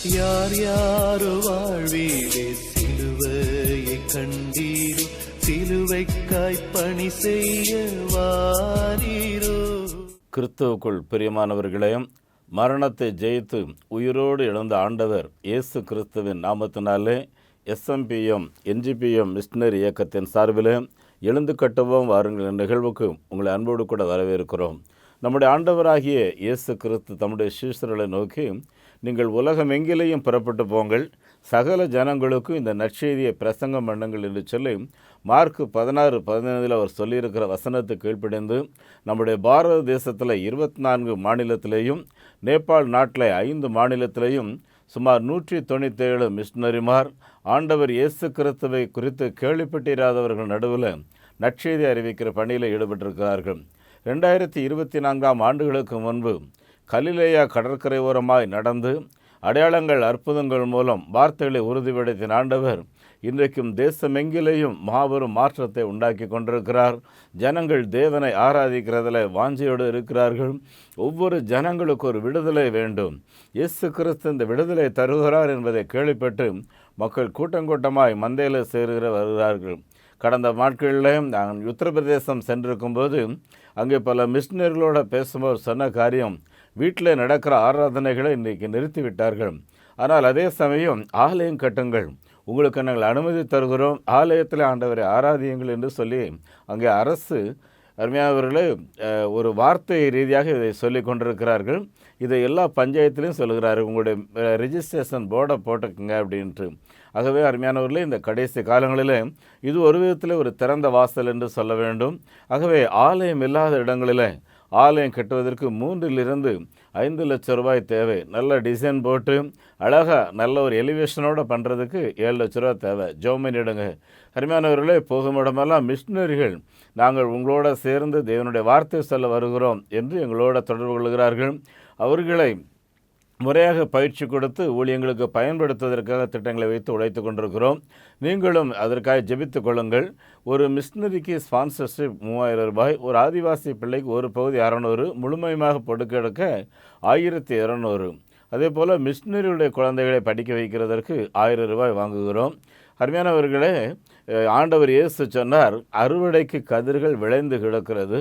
யார் யாரோ வாழ்வீரே சிலுவையை கண்டீரோ, சிலுவைக்காய் பணி செய்ய வாரீரோ. கிறிஸ்துவுக்குள் பிரியமானவர்களே, மரணத்தை ஜெயித்து உயிரோடு எழுந்த ஆண்டவர் இயேசு கிறிஸ்துவின் நாமத்தினாலே SMPM NGPM மிஷனரி இயக்கத்தின் சார்பில் எழுந்து கட்டுவோம் வாருங்கள் என்ற நிகழ்வுக்கு உங்களை அன்போடு கூட வரவேற்கிறோம். நம்முடைய ஆண்டவராகிய இயேசு கிறிஸ்து தம்முடைய சீஷர்களை நோக்கி, நீங்கள் உலகம் எங்கிலேயும் புறப்பட்டு போங்கள், சகல ஜனங்களுக்கும் இந்த நற்செய்தியை பிரசங்கம் பண்ணுங்கள் என்று சொல்லி மார்க் 16:15 அவர் சொல்லியிருக்கிற வசனத்தை கீழ்ப்படிந்து நம்முடைய பாரத தேசத்தில் 24 மாநிலத்திலேயும் நேபாள் நாட்டில் 5 மாநிலத்திலேயும் சுமார் 197 மிஷனரிமார் ஆண்டவர் இயேசு கிறிஸ்துவை குறித்து கேள்விப்பட்டிராதவர்கள் நடுவில் நற்செய்தி அறிவிக்கிற பணியில் ஈடுபட்டிருக்கிறார்கள். 2024 ஆண்டுகளுக்கு முன்பு கலிலேயா கடற்கரை ஓரமாய் நடந்து அடையாளங்கள் அற்புதங்கள் மூலம் வார்த்தைகளை உறுதிப்படுத்தின ஆண்டவர் இன்றைக்கும் தேசமெங்கிலேயும் மாபெரும் மாற்றத்தை உண்டாக்கி கொண்டிருக்கிறார். ஜனங்கள் தேவனை ஆராதிக்கிறதில் வாஞ்சையோடு இருக்கிறார்கள். ஒவ்வொரு ஜனங்களுக்கு ஒரு விடுதலை வேண்டும். இயேசு கிறிஸ்து இந்த விடுதலை தருகிறார் என்பதை கேள்விப்பட்டு மக்கள் கூட்டங்கூட்டமாய் மந்தையில் வருகிறார்கள். கடந்த நாட்களில் நான் உத்தரப்பிரதேசம் சென்றிருக்கும்போது அங்கே பல மிஷினரிகளோடு பேசும்போது சொன்ன காரியம், வீட்டில் நடக்கிற ஆராதனைகளை இன்றைக்கு நிறுத்திவிட்டார்கள். ஆனால் அதே சமயம் ஆலயம் கட்டுங்கள், உங்களுக்கு நாங்கள் அனுமதி தருகிறோம், ஆலயத்தில் ஆண்டவரை ஆராதியுங்கள் என்று சொல்லி அங்கே அரசு அருமையானவர்களே ஒரு வார்த்தை ரீதியாக இதை சொல்லி கொண்டிருக்கிறார்கள். இதை எல்லா பஞ்சாயத்துலேயும் சொல்லுகிறார்கள், உங்களுடைய ரெஜிஸ்ட்ரேஷன் போர்டை போட்டுக்குங்க அப்படின்ட்டு. ஆகவே அருமையானவர்களே, இந்த கடைசி காலங்களில் இது ஒரு விதத்தில் ஒரு திறந்த வாசல் என்று சொல்ல வேண்டும். ஆகவே ஆலயம் இல்லாத இடங்களில் ஆலயம் கட்டுவதற்கு 3 to 5 லட்சம் ரூபாய் தேவை. நல்ல டிசைன் போட்டு அழகாக நல்ல ஒரு எலிவேஷனோடு பண்ணுறதுக்கு 7 லட்ச ரூபா தேவை. ஜோமனிடுங்க அருமையானவர்களே, போகும் இடமெல்லாம் மிஷினரிகள் நாங்கள் உங்களோட சேர்ந்து தேவனுடைய வார்த்தை சொல்ல வருகிறோம் என்று எங்களோட தொடர்பு கொள்கிறார்கள். அவர்களை முறையாக பயிற்சி கொடுத்து ஊழியங்களுக்கு பயன்படுத்துவதற்காக திட்டங்களை வைத்து உழைத்து கொண்டிருக்கிறோம். நீங்களும் அதற்காக ஜெபித்து கொள்ளுங்கள். ஒரு மிஷினரிக்கு ஸ்பான்சர்ஷிப் 3000 ரூபாய், ஒரு ஆதிவாசி பிள்ளைக்கு ஒரு பகுதி 600, முழுமையாக பொடுக்கெடுக்க 1200. அதே போல் மிஷினரியுடைய குழந்தைகளை படிக்க வைக்கிறதற்கு 1000 ரூபாய் வாங்குகிறோம். அருமையானவர்களே, ஆண்டவர் இயேசு சொன்னார், அறுவடைக்கு கதிர்கள் விளைந்து கிடக்கிறது,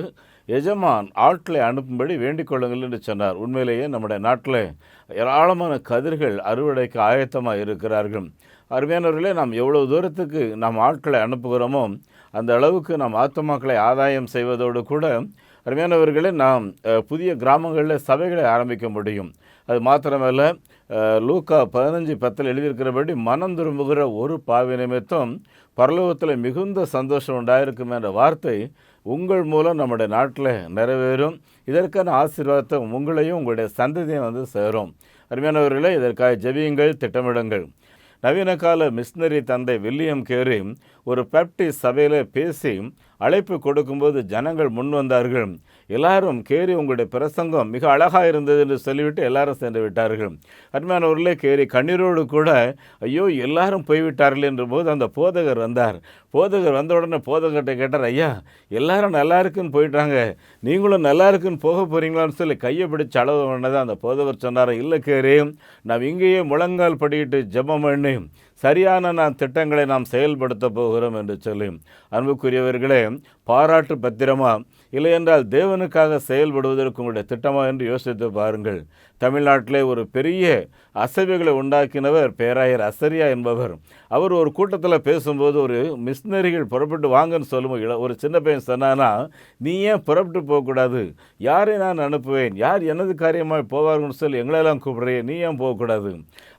எஜமான் ஆட்களை அனுப்பும்படி வேண்டிக் கொள்ளுங்கள் என்று சொன்னார். உண்மையிலேயே நம்முடைய நாட்டில் ஏராளமான கதிர்கள் அறுவடைக்கு ஆயத்தமாக இருக்கிறார்கள். அருமையானவர்களே, நாம் எவ்வளோ தூரத்துக்கு நாம் ஆட்களை அனுப்புகிறோமோ அந்த அளவுக்கு நாம் ஆத்துமாக்களை ஆதாயம் செய்வதோடு கூட அருமையானவர்களே, நாம் புதிய கிராமங்களில் சபைகளை ஆரம்பிக்க முடியும். அது மாத்திரமல்ல, லூக்கா 15:10 எழுதியிருக்கிறபடி மனம் திரும்புகிற ஒரு பாவி நிமித்தம் பரலோகத்தில் மிகுந்த சந்தோஷம் உண்டாயிருக்கும் என்ற வார்த்தை உங்கள் மூலம் நம்முடைய நாட்டில் நிறைவேறும். இதற்கான ஆசீர்வாதத்தை உங்களையும் உங்களுடைய சந்ததியும் சேரும். அருமையானவர்களே, இதற்காக ஜெபியுங்கள், திட்டமிடுங்கள். நவீன கால மிஷினரி தந்தை வில்லியம் கேரி ஒரு பேப்டிஸ்ட் சபையில் பேசி அழைப்பு கொடுக்கும்போது ஜனங்கள் முன் வந்தார்கள். எல்லாரும், கேரி உங்களுடைய பிரசங்கம் மிக அழகாக இருந்தது என்று சொல்லிவிட்டு எல்லாரும் சென்று விட்டார்கள். அருமையானவர்களே, கேரி கண்ணீரோடு கூட ஐயோ எல்லாரும் போய்விட்டார்கள் என்ற போது அந்த போதகர் வந்தார். போதகர் வந்த உடனே போதகர்கிட்ட கேட்டார், ஐயா எல்லாரும் நல்லா இருக்குன்னு போயிட்டாங்க, நீங்களும் நல்லா இருக்குன்னு போக போகிறீங்களான்னு சொல்லி கையை பிடிச்சி அளவு பண்ணதான் அந்த போதகர் சொன்னார், இல்லை கேரி, நாம் இங்கேயே முழங்கால் படிக்கிட்டு ஜெபம் பண்ணி சரியான திட்டங்களை நாம் செயல்படுத்த போகிறோம் என்று சொல்லி. அன்புக்குரியவர்களே, பாராட்டு பத்திரமா இல்லை என்றால் தேவனுக்காக செயல்படுவதற்கு உங்களுடைய திட்டமா என்று யோசித்து பாருங்கள். தமிழ்நாட்டிலே ஒரு பெரிய அசைவுகளை உண்டாக்கினவர் பேராயர் அசரியா என்பவர். அவர் ஒரு கூட்டத்தில் பேசும்போது ஒரு மிஷினரிகள் புறப்பட்டு வாங்கன்னு சொல்லும்போது ஒரு சின்ன பையன் சொன்னான்னா, நீ ஏன் புறப்பட்டு போகக்கூடாது, யாரை நான் அனுப்புவேன், யார் எனது காரியமாக போவார்கள்னு சொல்லி எங்களெல்லாம் கூப்பிடுறேன், நீ ஏன் போகக்கூடாது.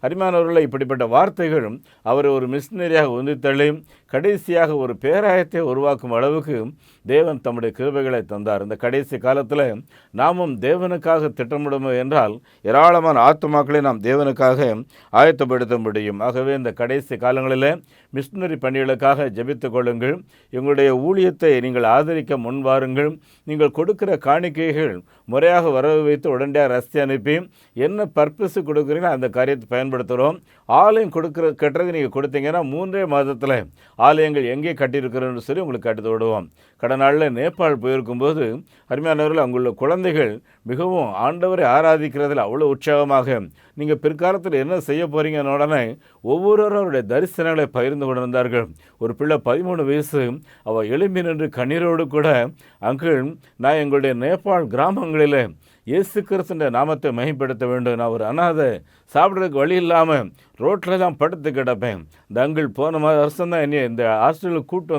அருமையானவர்களை, இப்படிப்பட்ட வார்த்தைகள் அவரை ஒரு மிஷினரியாக உந்தித்தள்ளி கடைசியாக ஒரு பேராயத்தை உருவாக்கும் அளவுக்கு தேவன் தம்முடைய கிருபைகளை தந்தார். இந்த கடைசி காலத்தில் நாமும் தேவனுக்காக திட்டமிடுமோ என்றால் ஏராளமான ஆத்துமாக்களை நாம் தேவனுக்காக ஆயத்தப்படுத்த முடியும். ஆகவே இந்த கடைசி காலங்களில் மிஷினரி பணிகளுக்காக ஜெபித்து கொள்ளுங்கள். எங்களுடைய ஊழியத்தை நீங்கள் ஆதரிக்க முன்வாருங்கள். நீங்கள் கொடுக்கிற காணிக்கைகள் முறையாக வரவு வைத்து உடனடியாக ரசி அனுப்பி என்ன பர்பஸ் கொடுக்குறீங்களோ அந்த காரியத்தை பயன்படுத்துகிறோம். ஆலயம் கட்டுறது நீங்கள் கொடுத்தீங்கன்னா 3 மாதத்தில் ஆலயங்கள் எங்கே கட்டியிருக்கிறோன்னு சொல்லி உங்களுக்கு கட்டி விடுவோம். கடந்த நாளில் நேபாள் போயிருக்கும்போது அருமையானவர்கள், அங்குள்ள குழந்தைகள் மிகவும் ஆண்டவரை ஆராதிக்கிறதில் காரியத்தில் அவ்வளோ உற்சாகமாக நீங்கள் பிற்காலத்தில் என்ன செய்ய போகிறீங்கன்னு உடனே ஒவ்வொருவருடைய தரிசனங்களை பகிர்ந்து கொண்டிருந்தார்கள். ஒரு பிள்ளை 13 வயசு, அவள் எழும்பி நின்று கண்ணீரோடு கூட, அங்கிள், நான் எங்களுடைய நேபாள் கிராமங்களில் இயேசு கிறிஸ்துவின் நாமத்தை மகிமைப்படுத்த வேண்டும். நான் ஒரு அனாதை, சாப்பிட்றதுக்கு வழி இல்லாமல் ரோட்டில் தான் படுத்து கிடப்பேன். இந்த அங்கிள் போன வருஷம் தான் என்னை இந்த ஹாஸ்டலுக்கு கூப்பிட்டு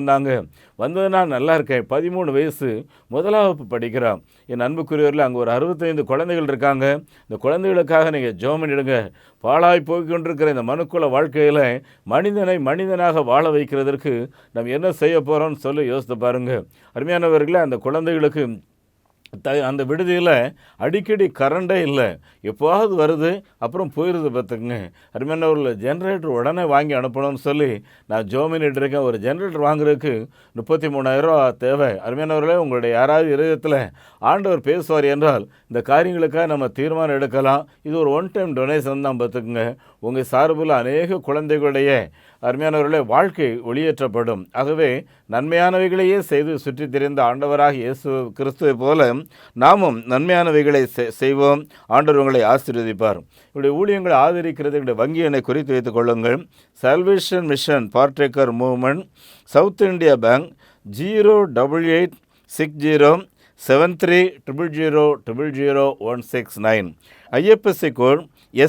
வந்ததுன்னா நல்லா இருக்கேன். 13 வயசு, 1ஆம் வகுப்பு படிக்கிறான். என் அன்புக்குரியவரில் அங்கே ஒரு 65 குழந்தைகள் இருக்காங்க. இந்த குழந்தைகளுக்காக நீங்கள் ஜெபம் பண்ணிடுங்க. பாழாய் போய்கொண்டிருக்கிற இந்த மனுக்குல வாழ்க்கையில் மனிதனை மனிதனாக வாழ வைக்கிறதற்கு நம்ம என்ன செய்ய போகிறோம்னு சொல்லி யோசித்து பாருங்கள். அருமையானவர்களே, அந்த குழந்தைகளுக்கு அந்த விடுதியில் அடிக்கடி கரண்டே இல்லை, எப்போவாவது வருது, அப்புறம் போயிடுது. பார்த்துக்குங்க அருமையானவர்கள், ஜென்ரேட்டர் உடனே வாங்கி அனுப்பணும்னு சொல்லி நான் ஜோமினிட்டு இருக்கேன். ஒரு ஜென்ரேட்டர் வாங்குறதுக்கு 33,000 ரூபா தேவை. அருமையானவர்களே, உங்களுடைய யாராவது இதயத்தில் ஆண்டவர் பேசுவார் என்றால் இந்த காரியங்களுக்காக நம்ம தீர்மானம் எடுக்கலாம். இது ஒரு ஒன் டைம் டொனேஷன் தான். பார்த்துக்குங்க, உங்கள் சார்பில் அநேக குழந்தைகளுடைய அருமையானவர்களே வாழ்க்கை ஒளியேற்றப்படும். ஆகவே நன்மையானவைகளையே செய்து சுற்றி திரிந்த ஆண்டவராக இயேசு கிறிஸ்துவை போல நாமும் நன்மையானவைகளை செய்வோம். ஆண்டவர் உங்களை ஆசீர்வதிப்பார். இவருடைய ஊழியங்களை ஆதரிக்கிறது எங்களுடைய வங்கி எண்ணை குறித்து வைத்துக் கொள்ளுங்கள். Salvation mission partaker movement, south India bank, 088607300000169. IFSC code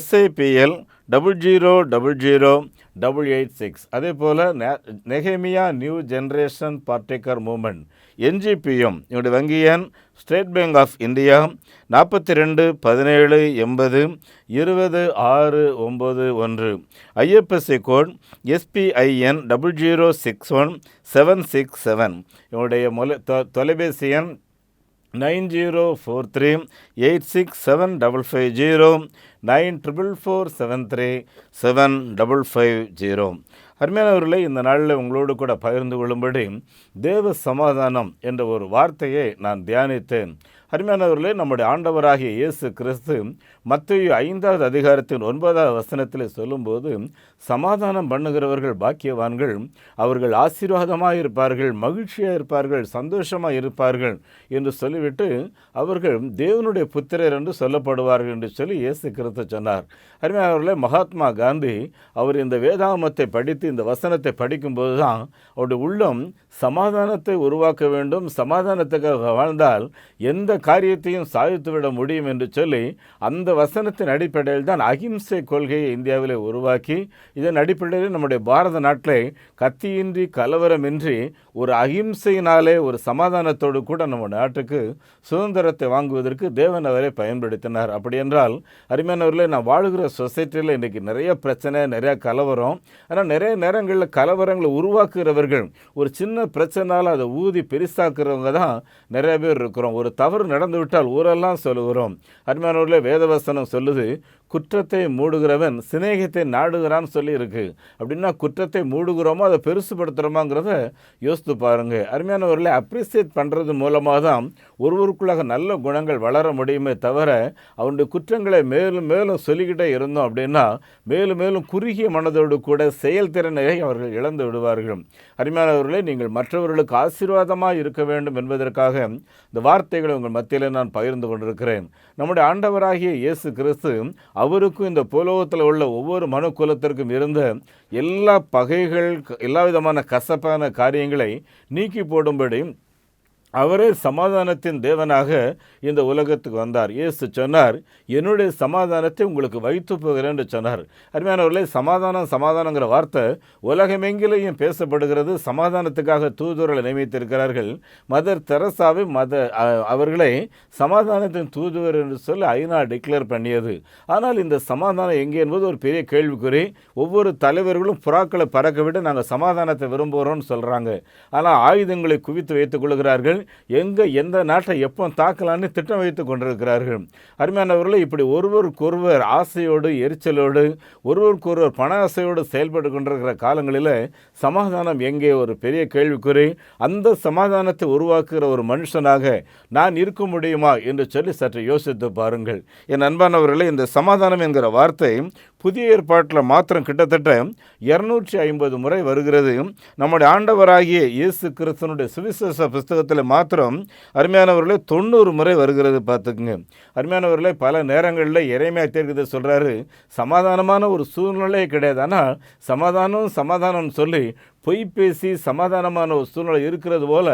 SIPL 000086. அதே போல் நெகேமியா new generation partaker movement NGPM, என்னுடைய வங்கி எண் state bank of India 42 15 20 691. IFSC code SPIN 0061767. என்னுடைய தொலைபேசி எண் 9043867550 9447375550. அருமையானவர்களே, இந்த நாளில் உங்களோடு கூட பகிர்ந்து கொள்ளும்படி தேவ சமாதானம் என்ற ஒரு வார்த்தையை நான் தியானித்தேன். அருமையானவர்களே, நம்முடைய ஆண்டவராகிய இயேசு கிறிஸ்து மத்தேயு 5வது அதிகாரத்தின் 9வது வசனத்தில் சொல்லும்போது, சமாதானம் பண்ணுகிறவர்கள் பாக்கியவான்கள், அவர்கள் ஆசீர்வாதமாக இருப்பார்கள், மகிழ்ச்சியாக இருப்பார்கள், சந்தோஷமாக இருப்பார்கள் என்று சொல்லிவிட்டு அவர்கள் தேவனுடைய புத்திரர் என்று சொல்லப்படுவார்கள் என்று சொல்லி இயேசு கிறிஸ்து சொன்னார். அருமையானவர்களே, மகாத்மா காந்தி அவர் இந்த வேதாகமத்தை படித்து இந்த வசனத்தை படிக்கும்போது தான் அவருடைய உள்ளம் சமாதானத்தை உருவாக்க வேண்டும், சமாதானத்துக்காக வாழ்ந்தால் எந்த காரியத்தையும் சாதித்துவிட முடியும் என்று சொல்லி அந்த வசனத்தின் அடிப்படையில் தான் அகிம்சை கொள்கையை இந்தியாவிலே உருவாக்கி, இதன் அடிப்படையில் நம்முடைய பாரத நாட்டில் கத்தியின்றி கலவரமின்றி ஒரு அகிம்சையினாலே ஒரு சமாதானத்தோடு கூட நம்ம நாட்டுக்கு சுதந்திரத்தை வாங்குவதற்கு தேவன் அவரை பயன்படுத்தினார். அப்படி என்றால் அருமையானவர்களே, நான் வாழுகிற சொசைட்டியில் இன்றைக்கி நிறைய பிரச்சனை, நிறையா கலவரம். ஆனால் நிறைய நேரங்களில் கலவரங்களை உருவாக்குகிறவர்கள் ஒரு சின்ன பிரச்சனைனால அதை ஊதி பெருசாக்குறவங்க தான் நிறைய பேர் இருக்கிறோம். ஒரு தவறு நடந்து விட்டால் ஊரெல்லாம் சொல்லுகிறோம். அருமையானவர்களே, வேதவசனம் சொல்லுது, குற்றத்தை மூடுகிறவன் சிநேகத்தை நாடுகிறான்னு சொல்லி இருக்கு. அப்படின்னா குற்றத்தை மூடுகிறோமோ அதை பெருசுப்படுத்துகிறோமாங்கிறத யோசித்து பாருங்க. அருமையானவர்களை அப்ரிசியேட் பண்ணுறது மூலமாக தான் ஒருவருக்குள்ளாக நல்ல குணங்கள் வளர முடியுமே தவிர அவனுடைய குற்றங்களை மேலும் மேலும் சொல்லிக்கிட்டே இருந்தோம் அப்படின்னா மேலும் மேலும் குறுகிய மனதோடு கூட செயல்திறனை அவர்கள் இழந்து விடுவார்கள். அருமையானவர்களே, நீங்கள் மற்றவர்களுக்கு ஆசீர்வாதமாக இருக்க வேண்டும் என்பதற்காக இந்த வார்த்தைகளை உங்கள் மத்தியில் நான் பகிர்ந்து கொண்டிருக்கிறேன். நம்முடைய ஆண்டவராகிய இயேசு கிறிஸ்து அவருக்கும் இந்த பூலோகத்தில் உள்ள ஒவ்வொரு மனு குலத்திற்கும் இருந்த எல்லா பகைகள், எல்லா விதமான கசப்பான காரியங்களை நீக்கி போடும்படி அவரே சமாதானத்தின் தேவனாக இந்த உலகத்துக்கு வந்தார். இயேசு சொன்னார், என்னுடைய சமாதானத்தை உங்களுக்கு வைத்து போகிறேன் என்று சொன்னார். அருமையானவர்களே, சமாதானங்கிற வார்த்தை உலகமெங்கிலேயும் பேசப்படுகிறது. சமாதானத்துக்காக தூதுவர்களை நியமித்திருக்கிறார்கள். மதர் தெரசாவை அவர்களை சமாதானத்தின் தூதுவர் என்று சொல்லி ஐநா டிக்ளேர் பண்ணியது. ஆனால் இந்த சமாதானம் எங்கே என்பது ஒரு பெரிய கேள்விக்குறி. ஒவ்வொரு தலைவர்களும் புறாக்களை பறக்க விட்டு நாங்கள் சமாதானத்தை விரும்புகிறோம்னு சொல்கிறாங்க. ஆனால் ஆயுதங்களை குவித்து வைத்துக் கொள்கிறார்கள். எந்த நாட்டை எப்போ தாக்கலான்னு திட்டம் வைத்து கொண்டிருக்கிறார்கள். அருமையானவர்களை, இப்படி ஒருவருக்கொருவர் ஆசையோடு எரிச்சலோடு ஒருவருக்கொருவர் பண ஆசையோடு செயல்பட்டு கொண்டிருக்கிற காலங்களில் சமாதானம் எங்கே ஒரு பெரிய கேள்விக்குறி. அந்த சமாதானத்தை உருவாக்குகிற ஒரு மனுஷனாக நான் இருக்க முடியுமா என்று சொல்லி சற்று யோசித்து பாருங்கள். என் அன்பானவர்களே, இந்த சமாதானம் என்கிற வார்த்தை புதிய ஏற்பாட்டில் மாத்திரம் கிட்டத்தட்ட 250 முறை வருகிறது. நம்முடைய ஆண்டவராகிய இயேசு கிறிஸ்துவனுடைய சுவிசேஷ புஸ்தகத்தில் மாத்திரம் அருமையானவர்களே 90 முறை வருகிறது. பார்த்துக்குங்க அருமையானவர்களே, பல நேரங்களில் எரேமியா தீர்க்கதரிசி சொல்கிறாரு, சமாதானமான ஒரு சூழ்நிலையே கிடையாது, ஆனால் சமாதானம் சொல்லி பொய் பேசி சமாதானமான ஒரு சூழ்நிலை இருக்கிறது போல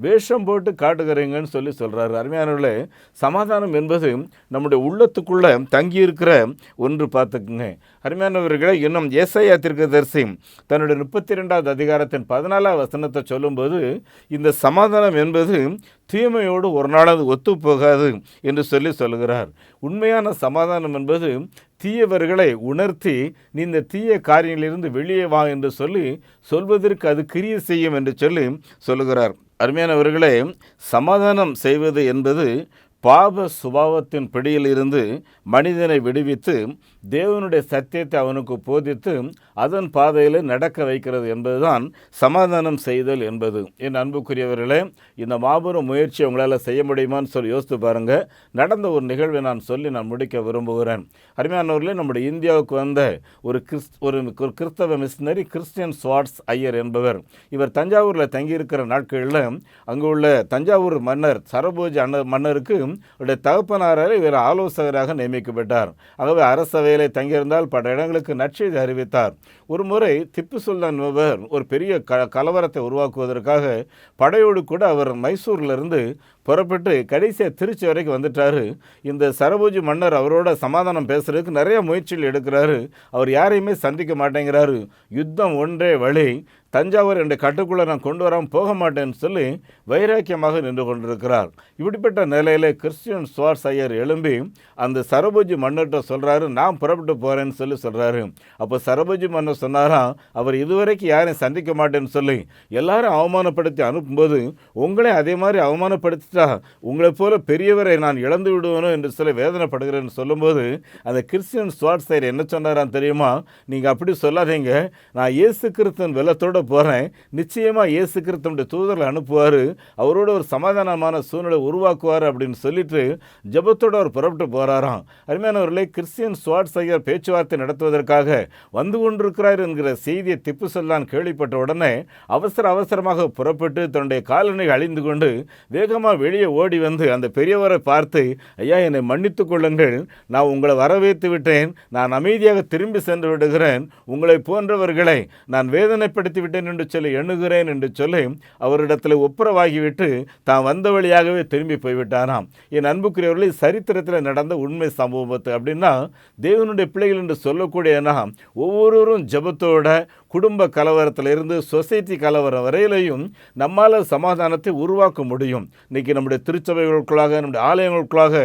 வேஷம் போட்டு காட்டுகிறீங்கன்னு சொல்கிறாரு. அருமையானவர்களே, சமாதானம் என்பது நம்முடைய உள்ளத்துக்குள்ளே தங்கியிருக்கிற ஒன்று. பார்த்துக்குங்க அருமையானவர்களே, இன்னும் ஏசாயா தீர்க்கதரிசி தன்னுடைய 32வது அதிகாரத்தின் 14வது வசனத்தை சொல்லும்போது, இந்த சமாதானம் என்பது தீமையோடு ஒரு நாளாவது ஒத்து போகாது என்று சொல்லுகிறார். உண்மையான சமாதானம் என்பது தீயவர்களை உணர்த்தி நீ இந்த தீய காரியங்களிலிருந்து வெளியே வா என்று சொல்வதற்கு அது கிரியை செய்யும் என்று சொல்லுகிறார். அருமையானவர்களே, சமாதானம் செய்வது என்பது பாவ சுபாவத்தின் பிடியில் இருந்து மனிதனை விடுவித்து தேவனுடைய சத்தியத்தை அவனுக்கு போதித்து அதன் பாதையில் நடக்க வைக்கிறது என்பதுதான் சமாதானம் செய்தல் என்பது. என் அன்புக்குரியவர்களே, இந்த மாபெரும் முயற்சியை உங்களால் செய்ய முடியுமான்னு யோசித்து பாருங்கள். நடந்த ஒரு நிகழ்வை நான் முடிக்க விரும்புகிறேன். அருமையானவர்களே, நம்முடைய இந்தியாவுக்கு வந்த ஒரு கிறிஸ்தவ மிஷினரி கிறிஸ்டியன் ஸ்வார்ட்ஸ் ஐயர் என்பவர். இவர் தஞ்சாவூரில் தங்கியிருக்கிற நாட்களில் அங்கு உள்ள தஞ்சாவூர் மன்னர் சரபோஜி மன்னருக்கு அவருடைய தகப்பனாரால் இவர் ஆலோசகராக நியமிக்கப்பட்டார். ஆகவே அரசவையிலே தங்கியிருந்தால் பல இடங்களுக்கு நற்செய்தி அறிவித்தார். ஒரு முறை திப்பு சுல்தான் என்பவர் ஒரு பெரிய கலவரத்தை உருவாக்குவதற்காக படையோடு கூட அவர் மைசூரிலிருந்து புறப்பட்டு கடைசியாக திருச்சி வரைக்கும் வந்துட்டார். இந்த சரபோஜி மன்னர் அவரோட சமாதானம் பேசுறதுக்கு நிறைய முயற்சிகள் எடுக்கிறாரு. அவர் யாரையுமே சந்திக்க மாட்டேங்கிறாரு. யுத்தம் ஒன்றே வழி, தஞ்சாவூர் என்ற கட்டுக்குள்ளே நான் கொண்டு வராமல் போக மாட்டேன்னு வைராக்கியமாக நின்று கொண்டிருக்கிறார். இப்படிப்பட்ட நிலையில் கிறிஸ்டியன் ஸ்வார்ட்ஸ் ஐயர் எழும்பி அந்த சரபோஜி மன்னர்கிட்ட சொல்கிறாரு, நான் புறப்பட்டு போகிறேன்னு சொல்கிறாரு. அப்போ சரபோஜி மன்னர் சொன்னாராம், அவர் இதுவரைக்கும் யாரையும் சந்திக்க மாட்டேன்னு எல்லாரும் அவமானப்படுத்தி அனுப்பும்போது உங்களே அதே மாதிரி அவமானப்படுத்திட்டா உங்களை போல பெரியவரை நான் இழந்து விடுவேனோ என்று வேதனைப்படுகிறேன்னு சொல்லும்போது அந்த கிறிஸ்டியன் ஸ்வார்ட்ஸ் ஐயர் என்ன சொன்னாரான் தெரியுமா, நீங்கள் அப்படி சொல்லாதீங்க, நான் இயேசு கிறிஸ்துவின் வெள்ளத்தோடு போகிறேன், நிச்சயமாக இயேசு கிறிஸ்துவுடைய தூதர்களை அனுப்புவார், அவரோட ஒரு சமாதானமான சூழ்நிலை உருவாக்குவார் அப்படின்னு சொல்லிட்டு ஜெபத்தோடு அவர் புறப்பட்டு போகிறாராம். அருமையானவர்களே, கிறிஸ்டியன் ஸ்வார்ட்ஸ் ஐயர் பேச்சுவார்த்தை நடத்துவதற்காக வந்து கொண்டிருக்கிறார் என்கிற செய்தியை திப்பு சுல்தான் கேள்விப்பட்ட உடனே அவசரமாக புறப்பட்டு தன்னுடைய காலணி அழிந்து கொண்டு வேகமாக வெளியே ஓடி வந்து அந்த பெரியவரை பார்த்து, ஐயா என்னை மன்னித்து கொள்ளுங்கள், நான் உங்களை வரவேற்று விட்டேன், நான் அமைதியாக திரும்பி சென்று விடுகிறேன், உங்களை போன்றவர்களை நான் வேதனைப்படுத்தி விட்டேன் என்று எண்ணுகிறேன் என்று அவரிடத்தில் ஒப்புரவாகிவிட்டு தான் வந்த வழியாகவே திரும்பி போய்விட்டாராம். என் அன்புக்குரியவர்களே, சரித்திரத்தில் நடந்த உண்மை சம்பவத்தை அப்படின்னா தேவனுடைய பிள்ளைகள் என்று சொல்லக்கூடிய ஒவ்வொருவரும் ஜெபத்தோட குடும்ப கலவரத்திலிருந்து சொசைட்டி கலவரம் வரையிலையும் நம்மால் சமாதானத்தை உருவாக்க முடியும். இன்றைக்கி நம்முடைய திருச்சபைகளுக்குள்ளாக நம்முடைய ஆலயங்களுக்குள்ளாக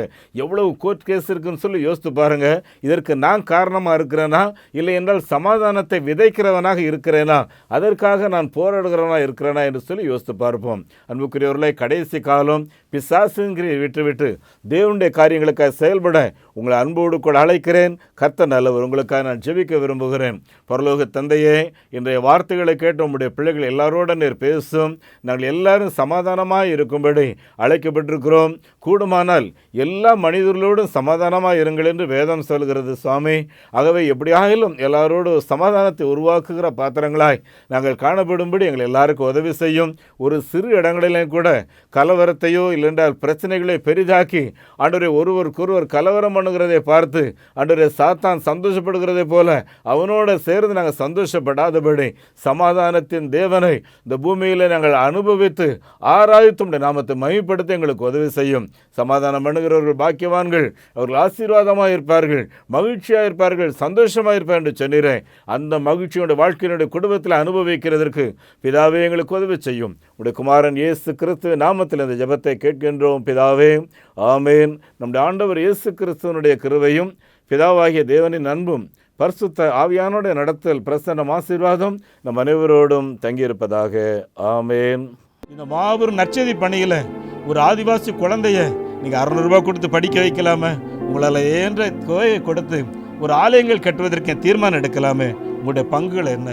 எவ்வளவு கோர்ட் கேஸ் இருக்குன்னு யோசித்து பாருங்கள். இதற்கு நான் காரணமாக இருக்கிறேனா, இல்லை என்றால் சமாதானத்தை விதைக்கிறவனாக இருக்கிறேனா, அதற்காக நான் போராடுகிறவனாக இருக்கிறேனா என்று யோசித்து பார்ப்போம். அன்புக்குரியவர்களை, கடைசி காலம் பிசாசுங்கிற விட்டுவிட்டு தேவனுடைய காரியங்களுக்காக செயல்பட உங்களை அன்போடு கூட அழைக்கிறேன். கர்த்தர் நல்லவர். உங்களுக்காக நான் ஜெபிக்க விரும்புகிறேன். பரலோக தந்தையே, இன்றைய வார்த்தைகளை கேட்டு உங்களுடைய பிள்ளைகள் எல்லாரோட நீர் பேசும். நாங்கள் எல்லாரும் சமாதானமாக இருக்கும்படி அழைக்கப்பட்டிருக்கிறோம். கூடுமானால் எல்லா மனிதர்களோடும் சமாதானமாக இருங்கள் என்று வேதம் சொல்கிறது சுவாமி. ஆகவே எப்படியாகிலும் எல்லாரோடு சமாதானத்தை உருவாக்குகிற பாத்திரங்களாய் நாங்கள் காணப்படும்படி எங்கள் எல்லாருக்கும் உதவி செய்யும். ஒரு சிறு இடங்களிலும் கூட கலவரத்தையோ இல்லைன்றால் பிரச்சனைகளை பெரிதாக்கி ஆண்டவரே ஒருவருக்கொருவர் கலவரம் பண்ணுகிறதை பார்த்து ஆண்டவரே சாத்தான் சந்தோஷப்படுகிறதை போல அவனோட சேர்ந்து நாங்கள் சந்தோஷப்படாதபடி சமாதானத்தின் தேவனை இந்த பூமியில் நாங்கள் அனுபவித்து ஆராய்த்துடைய நாமத்தை மகிமைப்படுத்த எங்களுக்கு உதவி செய்யும். சமாதானம் பண்ணுகிறவர்கள் பாக்கியவான்கள், அவர்கள் ஆசீர்வாதமாக இருப்பார்கள், மகிழ்ச்சியாக இருப்பார்கள், சந்தோஷமாக இருப்பார் என்று சொன்னீரேன். அந்த மகிழ்ச்சியோட வாழ்க்கையினுடைய குடும்பத்தில் அனுபவிக்கிறதற்கு பிதாவே எங்களுக்கு உதவி செய்யும். உடைய குமாரன் இயேசு கிறிஸ்து நாமத்தில் இந்த ஜெபத்தை கேட்கின்றோம் பிதாவே, ஆமேன். நம்முடைய ஆண்டவர் இயேசு கிறிஸ்துவனுடைய கிருபையும் பிதாவாகிய தேவனின் அன்பும் பரிசுத்த ஆவியானோட நடத்தல் பிரசன்னம் ஆசீர்வாதம் நம் அனைவரோடும் தங்கியிருப்பதாக. ஆமேன். இந்த மாபெரும் நற்செய்தி பணியில் ஒரு ஆதிவாசி குழந்தைய நீங்கள் 600 ரூபாய் கொடுத்து படிக்க வைக்கலாமே, உங்களால் ஏன்ற தொகையை கொடுத்து ஒரு ஆலயங்கள் கட்டுவதற்கு தீர்மானம் எடுக்கலாமே, உங்களுடைய பங்குகள் என்ன?